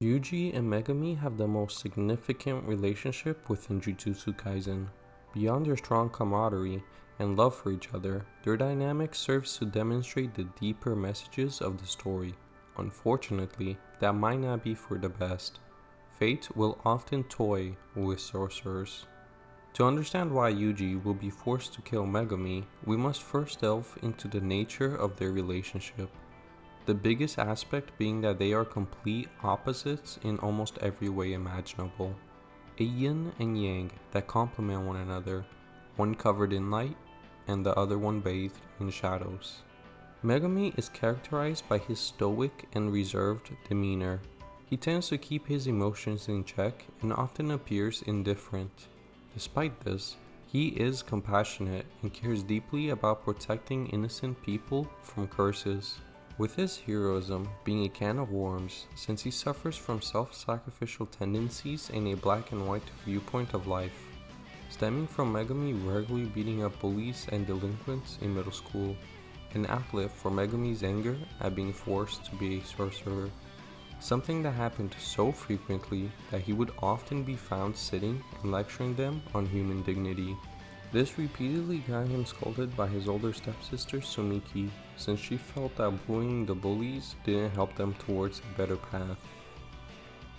Yuji and Megumi have the most significant relationship within Jujutsu Kaisen. Beyond their strong camaraderie and love for each other, their dynamic serves to demonstrate the deeper messages of the story. Unfortunately, that might not be for the best. Fate will often toy with sorcerers. To understand why Yuji will be forced to kill Megumi, we must first delve into the nature of their relationship. The biggest aspect being that they are complete opposites in almost every way imaginable. A yin and yang that complement one another, one covered in light and the other one bathed in shadows. Megumi is characterized by his stoic and reserved demeanor. He tends to keep his emotions in check and often appears indifferent. Despite this, he is compassionate and cares deeply about protecting innocent people from curses. With his heroism being a can of worms, since he suffers from self-sacrificial tendencies and a black and white viewpoint of life, stemming from Megumi regularly beating up bullies and delinquents in middle school, an outlet for Megumi's anger at being forced to be a sorcerer, something that happened so frequently that he would often be found sitting and lecturing them on human dignity. This repeatedly got him scolded by his older stepsister Sumiki, since she felt that bullying the bullies didn't help them towards a better path.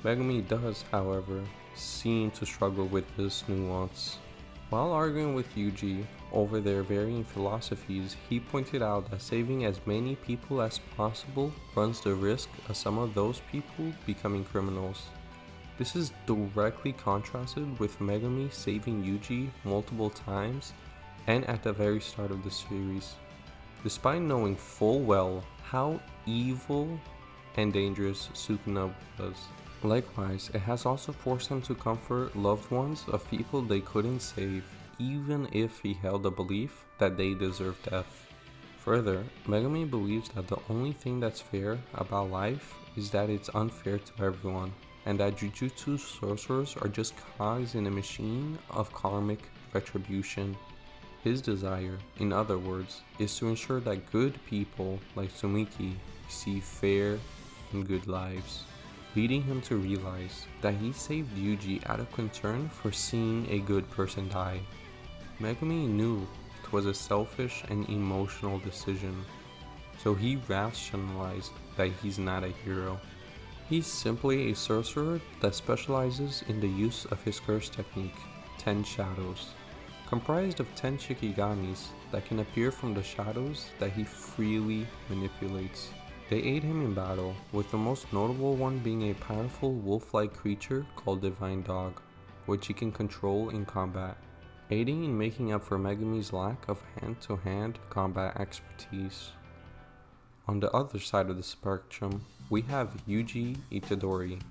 Megumi does, however, seem to struggle with this nuance. While arguing with Yuji over their varying philosophies, he pointed out that saving as many people as possible runs the risk of some of those people becoming criminals. This is directly contrasted with Megumi saving Yuji multiple times and at the very start of the series, despite knowing full well how evil and dangerous Sukuna was. Likewise, it has also forced him to comfort loved ones of people they couldn't save, even if he held the belief that they deserve death. Further, Megumi believes that the only thing that's fair about life is that it's unfair to everyone, and that Jujutsu sorcerers are just cogs in a machine of karmic retribution. His desire, in other words, is to ensure that good people like Sumiki receive fair and good lives, leading him to realize that he saved Yuji out of concern for seeing a good person die. Megumi knew it was a selfish and emotional decision, so he rationalized that he's not a hero. He's simply a sorcerer that specializes in the use of his curse technique, 10 Shadows, comprised of 10 Shikigamis that can appear from the shadows that he freely manipulates. They aid him in battle, with the most notable one being a powerful wolf-like creature called Divine Dog, which he can control in combat, aiding in making up for Megumi's lack of hand-to-hand combat expertise. On the other side of the spectrum, we have Yuji Itadori.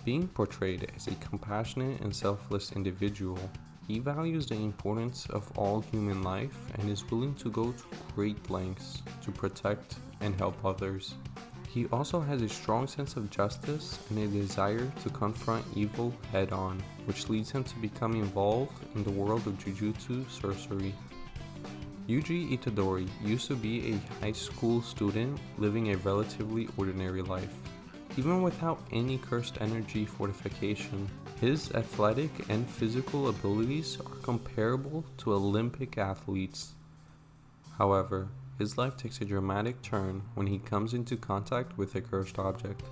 Being portrayed as a compassionate and selfless individual, he values the importance of all human life and is willing to go to great lengths to protect and help others. He also has a strong sense of justice and a desire to confront evil head-on, which leads him to become involved in the world of Jujutsu sorcery. Yuji Itadori used to be a high school student living a relatively ordinary life. Even without any cursed energy fortification, his athletic and physical abilities are comparable to Olympic athletes. However, his life takes a dramatic turn when he comes into contact with a cursed object,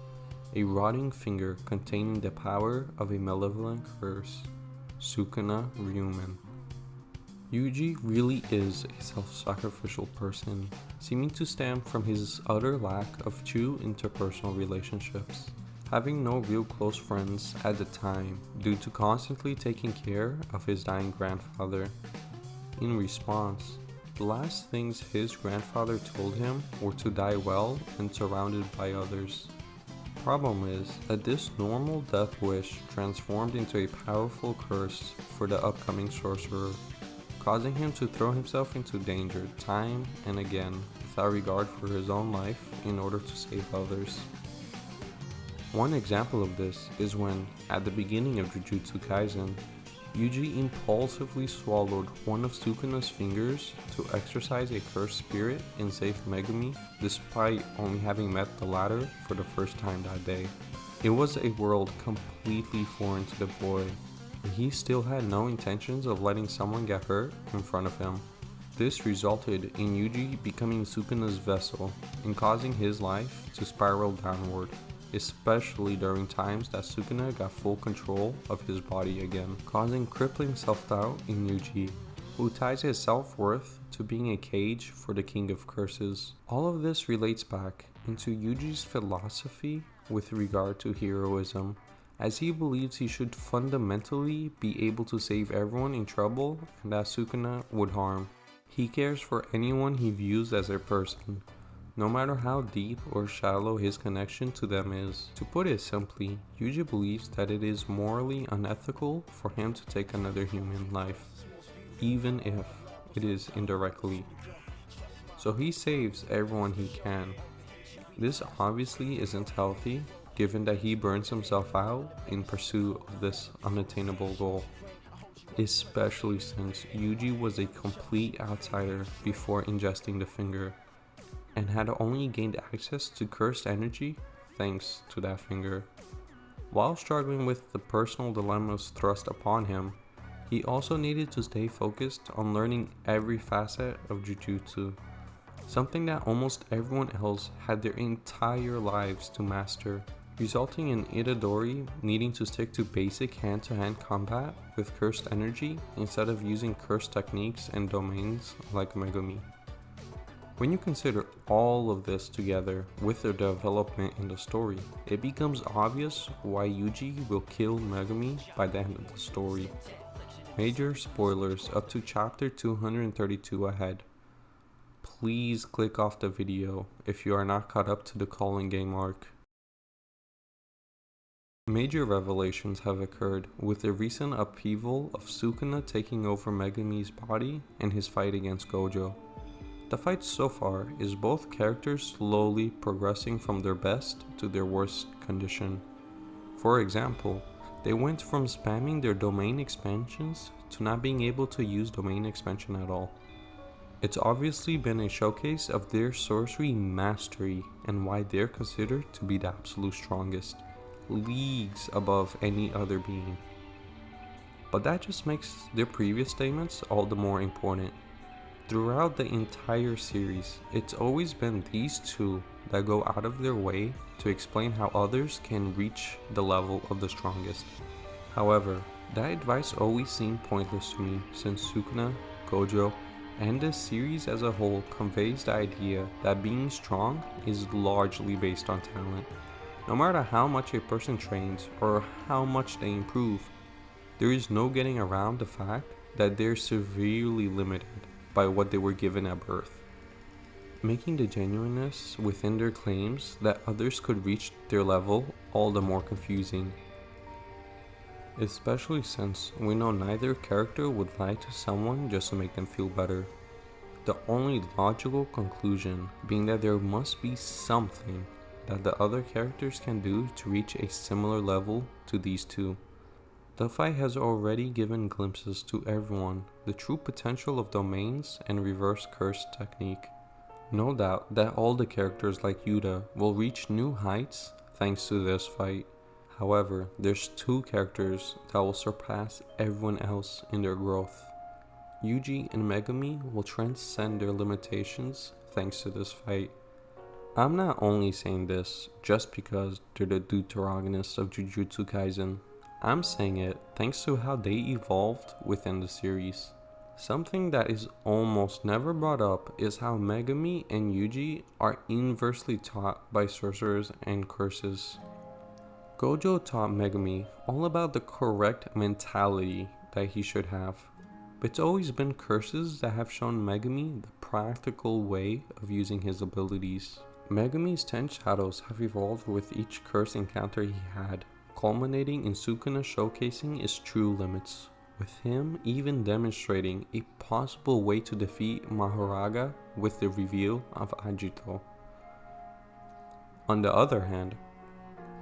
a rotting finger containing the power of a malevolent curse, Sukuna Ryumen. Yuji really is a self-sacrificial person, seeming to stem from his utter lack of true interpersonal relationships, having no real close friends at the time due to constantly taking care of his dying grandfather. In response, the last things his grandfather told him were to die well and surrounded by others. Problem is that this normal death wish transformed into a powerful curse for the upcoming sorcerer, causing him to throw himself into danger time and again without regard for his own life in order to save others. One example of this is when, at the beginning of Jujutsu Kaisen, Yuji impulsively swallowed one of Sukuna's fingers to exorcise a cursed spirit and save Megumi, despite only having met the latter for the first time that day. It was a world completely foreign to the boy, and he still had no intentions of letting someone get hurt in front of him. This resulted in Yuji becoming Sukuna's vessel and causing his life to spiral downward, especially during times that Sukuna got full control of his body again, causing crippling self-doubt in Yuji, who ties his self-worth to being a cage for the King of Curses. All of this relates back into Yuji's philosophy with regard to heroism, as he believes he should fundamentally be able to save everyone in trouble and that Sukuna would harm. He cares for anyone he views as a person, no matter how deep or shallow his connection to them is. To put it simply, Yuji believes that it is morally unethical for him to take another human life, even if it is indirectly. So he saves everyone he can. This obviously isn't healthy, given that he burns himself out in pursuit of this unattainable goal. Especially since Yuji was a complete outsider before ingesting the finger, and had only gained access to cursed energy thanks to that finger. While struggling with the personal dilemmas thrust upon him, he also needed to stay focused on learning every facet of Jujutsu, something that almost everyone else had their entire lives to master, resulting in Itadori needing to stick to basic hand-to-hand combat with cursed energy instead of using cursed techniques and domains like Megumi. When you consider all of this together with the development in the story, it becomes obvious why Yuji will kill Megumi by the end of the story. Major spoilers up to chapter 232 ahead. Please click off the video if you are not caught up to the calling game arc. Major revelations have occurred with the recent upheaval of Sukuna taking over Megumi's body and his fight against Gojo. The fight so far is both characters slowly progressing from their best to their worst condition. For example, they went from spamming their domain expansions to not being able to use domain expansion at all. It's obviously been a showcase of their sorcery mastery and why they're considered to be the absolute strongest, leagues above any other being. But that just makes their previous statements all the more important. Throughout the entire series, it's always been these two that go out of their way to explain how others can reach the level of the strongest. However, that advice always seemed pointless to me since Sukuna, Gojo, and the series as a whole conveys the idea that being strong is largely based on talent. No matter how much a person trains or how much they improve, there is no getting around the fact that they're severely limited by what they were given at birth, making the genuineness within their claims that others could reach their level all the more confusing. Especially since we know neither character would lie to someone just to make them feel better. The only logical conclusion being that there must be something that the other characters can do to reach a similar level to these two. The fight has already given glimpses to everyone the true potential of domains and reverse curse technique. No doubt that all the characters like Yuta will reach new heights thanks to this fight. However, there's two characters that will surpass everyone else in their growth. Yuji and Megumi will transcend their limitations thanks to this fight. I'm not only saying this just because they're the deuterogonists of Jujutsu Kaisen. I'm saying it thanks to how they evolved within the series. Something that is almost never brought up is how Megumi and Yuji are inversely taught by sorcerers and curses. Gojo taught Megumi all about the correct mentality that he should have, but it's always been curses that have shown Megumi the practical way of using his abilities. Megumi's 10 shadows have evolved with each curse encounter he had, culminating in Sukuna showcasing his true limits, with him even demonstrating a possible way to defeat Mahoraga with the reveal of Agito. On the other hand,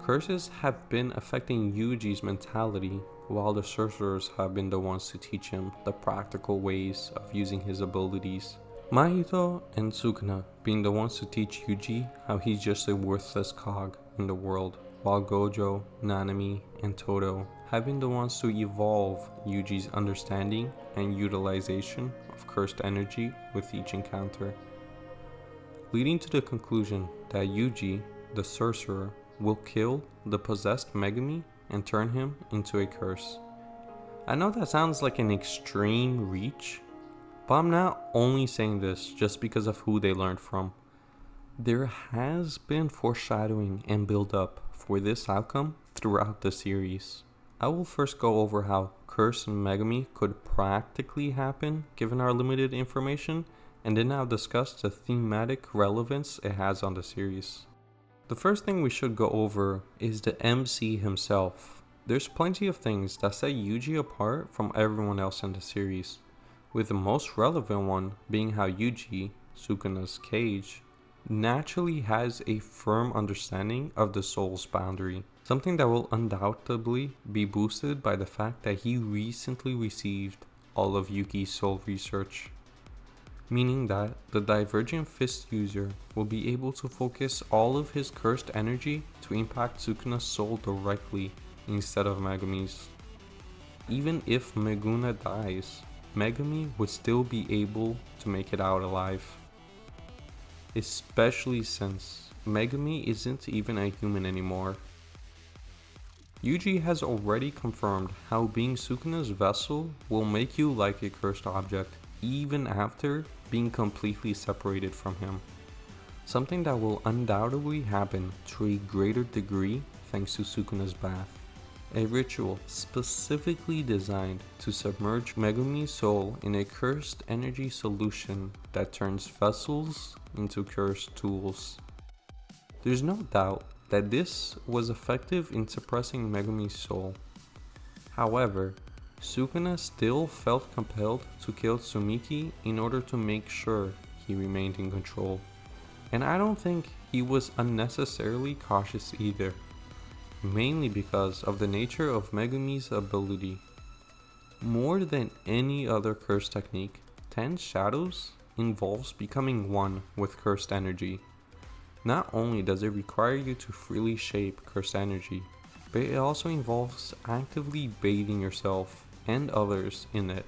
curses have been affecting Yuji's mentality, while the sorcerers have been the ones to teach him the practical ways of using his abilities. Mahito and Sukuna being the ones to teach Yuji how he's just a worthless cog in the world, while Gojo, Nanami, and Todo have been the ones to evolve Yuji's understanding and utilization of cursed energy with each encounter, leading to the conclusion that Yuji, the sorcerer, will kill the possessed Megumi and turn him into a curse. I know that sounds like an extreme reach, but I'm not only saying this just because of who they learned from. There has been foreshadowing and build up for this outcome throughout the series. I will first go over how Curse and Megumi could practically happen given our limited information, and then I'll discuss the thematic relevance it has on the series. The first thing we should go over is the MC himself. There's plenty of things that set Yuji apart from everyone else in the series, with the most relevant one being how Yuji, Sukuna's cage, naturally has a firm understanding of the soul's boundary, something that will undoubtedly be boosted by the fact that he recently received all of Yuki's soul research, meaning that the Divergent Fist user will be able to focus all of his cursed energy to impact Sukuna's soul directly instead of Megumi's. Even if Meguna dies, Megumi would still be able to make it out alive, especially since Megumi isn't even a human anymore. Yuji has already confirmed how being Sukuna's vessel will make you like a cursed object even after being completely separated from him, something that will undoubtedly happen to a greater degree thanks to Sukuna's bath, a ritual specifically designed to submerge Megumi's soul in a cursed energy solution that turns vessels into cursed tools. There's no doubt that this was effective in suppressing Megumi's soul. However, Sukuna still felt compelled to kill Tsumiki in order to make sure he remained in control, and I don't think he was unnecessarily cautious either, mainly because of the nature of Megumi's ability. More than any other curse technique, Ten Shadows involves becoming one with cursed energy. Not only does it require you to freely shape cursed energy, but it also involves actively bathing yourself and others in it.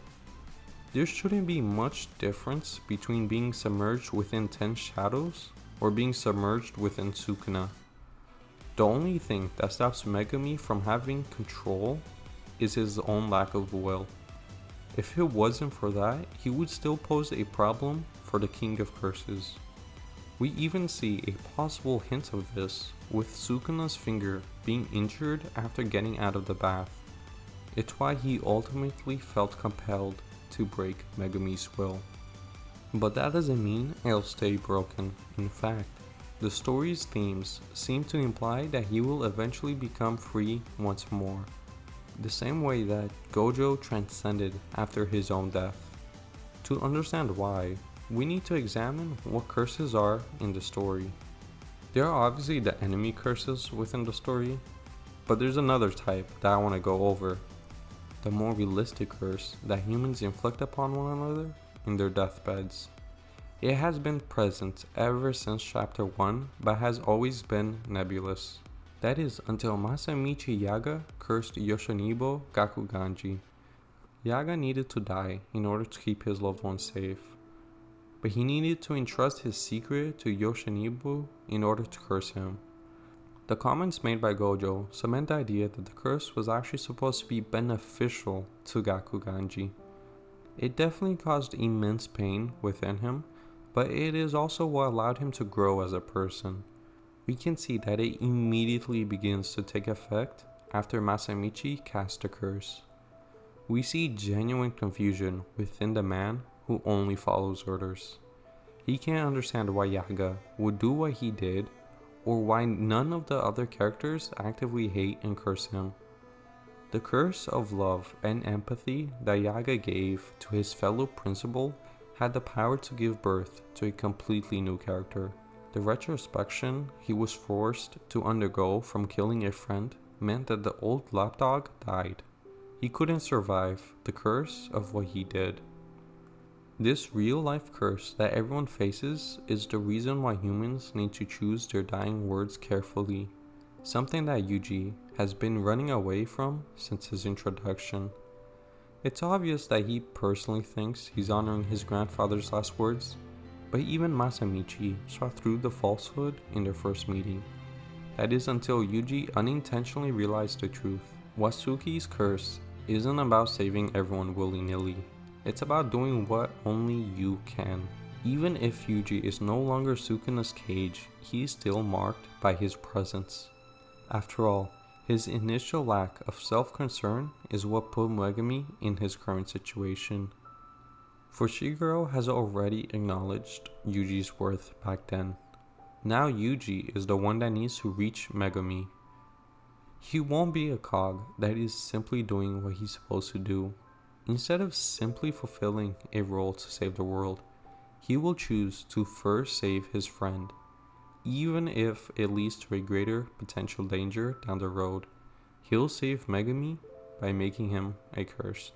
There shouldn't be much difference between being submerged within 10 shadows or being submerged within Sukuna. The only thing that stops Megumi from having control is his own lack of will. If it wasn't for that, he would still pose a problem for the King of Curses. We even see a possible hint of this with Sukuna's finger being injured after getting out of the bath. It's why he ultimately felt compelled to break Megumi's will. But that doesn't mean it'll stay broken. In fact, the story's themes seem to imply that he will eventually become free once more, the same way that Gojo transcended after his own death. To understand why, we need to examine what curses are in the story. There are obviously the enemy curses within the story, but there's another type that I want to go over. The more realistic curse that humans inflict upon one another in their deathbeds. It has been present ever since chapter 1, but has always been nebulous. That is until Masamichi Yaga cursed Yoshinibo Gakuganji. Yaga needed to die in order to keep his loved ones safe, but he needed to entrust his secret to Yoshinibo in order to curse him. The comments made by Gojo cement the idea that the curse was actually supposed to be beneficial to Gakuganji. It definitely caused immense pain within him, but it is also what allowed him to grow as a person. We can see that it immediately begins to take effect after Masamichi cast the curse. We see genuine confusion within the man who only follows orders. He can't understand why Yaga would do what he did, or why none of the other characters actively hate and curse him. The curse of love and empathy that Yaga gave to his fellow principal had the power to give birth to a completely new character. The retrospection he was forced to undergo from killing a friend meant that the old lapdog died. He couldn't survive the curse of what he did. This real-life curse that everyone faces is the reason why humans need to choose their dying words carefully, something that Yuji has been running away from since his introduction. It's obvious that he personally thinks he's honoring his grandfather's last words, but even Masamichi saw through the falsehood in their first meeting. That is until Yuji unintentionally realized the truth. Wasuki's curse isn't about saving everyone willy-nilly. It's about doing what only you can. Even if Yuji is no longer Sukuna's cage, he is still marked by his presence. After all, his initial lack of self-concern is what put Megumi in his current situation. Fushiguro has already acknowledged Yuji's worth back then. Now Yuji is the one that needs to reach Megumi. He won't be a cog that is simply doing what he's supposed to do. Instead of simply fulfilling a role to save the world, he will choose to first save his friend, even if it leads to a greater potential danger down the road. He'll save Megumi by making him a curse.